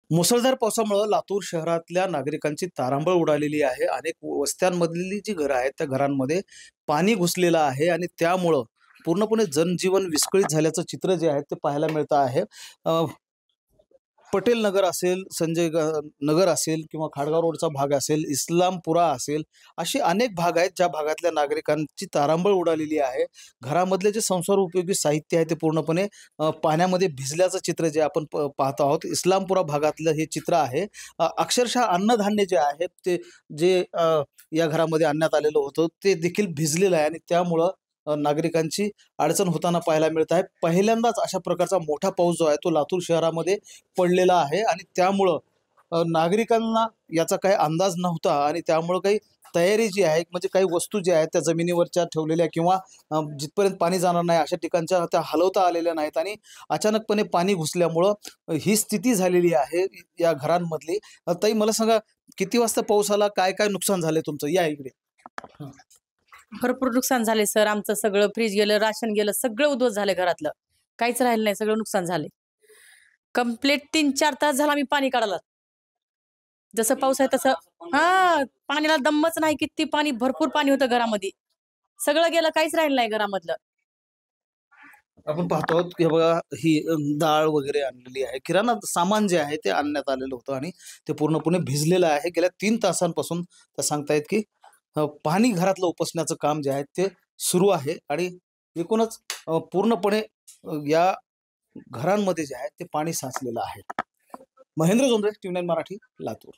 मुसळधार पावसामुळे लातूर शहरातल्या नागरिकांची तारांबळ उडालेली आहे. अनेक वस्त्यांमधली जी घरं आहेत, त्या घरांमध्ये पाणी घुसलेलं आहे आणि त्यामुळं पूर्णपणे जनजीवन विस्कळीत झाल्याचं चित्र जे आहे ते पाहायला मिळतं आहे. अ, पटेल नगर असेल, नगर असेल किंवा खाडगाव रोडचा भाग असेल, इस्लामपुरा असेल, असे अनेक भाग आहेत ज्या भागातल्या नागरिकांची तारांबळ उडालेली आहे. घरामधले जे संसार उपयोगी साहित्य आहे ते पूर्णपणे पाण्यामध्ये भिजल्याचं चित्र जे आपण पाहतो आहोत. इस्लामपुरा भागातलं हे चित्र आहे. अक्षरशः अन्नधान्य जे आहे ते जे या घरामध्ये आणण्यात आलेलं होतं ते देखील भिजलेलं आहे आणि त्यामुळं नागरिकांची अडचण होताना पाहायला मिळत आहे. पहिल्यांदाच अशा प्रकारचा मोठा पाऊस जो आहे तो लातूर शहरामध्ये पडलेला आहे आणि त्यामुळं नागरिकांना याचा काही अंदाज नव्हता आणि त्यामुळं काही तयारी जी आहे म्हणजे काही वस्तू ज्या आहेत त्या जमिनीवरच्या ठेवलेल्या किंवा जिथपर्यंत पाणी जाणार नाही अशा ठिकाणच्या त्या हलवता आलेल्या नाहीत आणि अचानकपणे पाणी घुसल्यामुळं ही स्थिती झालेली आहे या घरांमधली. ताई मला सांगा, किती वाजता पाऊस आला? काय काय नुकसान झालंय तुमचं? या इकडे. भरपूर नुकसान झाले सर. आमचं सगळं फ्रीज गेलं, राशन गेलं, सगळं उद्ध्वस्त झालं घरातलं. काहीच राहिलं नाही, सगळं नुकसान झाले. कंप्लीट 3-4 तास झाला आम्ही पाणी काढायला. जसं पाऊस आहे तसं पाण्याला दमच नाही. किती पाणी, भरपूर पाणी होतं घरामध्ये. सगळं गेलं, काहीच राहिलं नाही घरामधलं. आपण पाहतो आहोत की बघा ही डाळ वगैरे आणलेली आहे. किराणा सामान जे आहे ते आणण्यात आलेलं होतं आणि ते पूर्णपणे भिजलेलं आहे. गेल्या 3 तासांपासून त्या सांगतायत की पाणी घरातलं उपसण्याचं काम जे आहे ते सुरू आहे आणि एकूणच पूर्णपणे या घरांमध्ये जे आहे ते पाणी साचलेलं आहे. महेंद्र जोंधळे, टी9 मराठी, लातूर.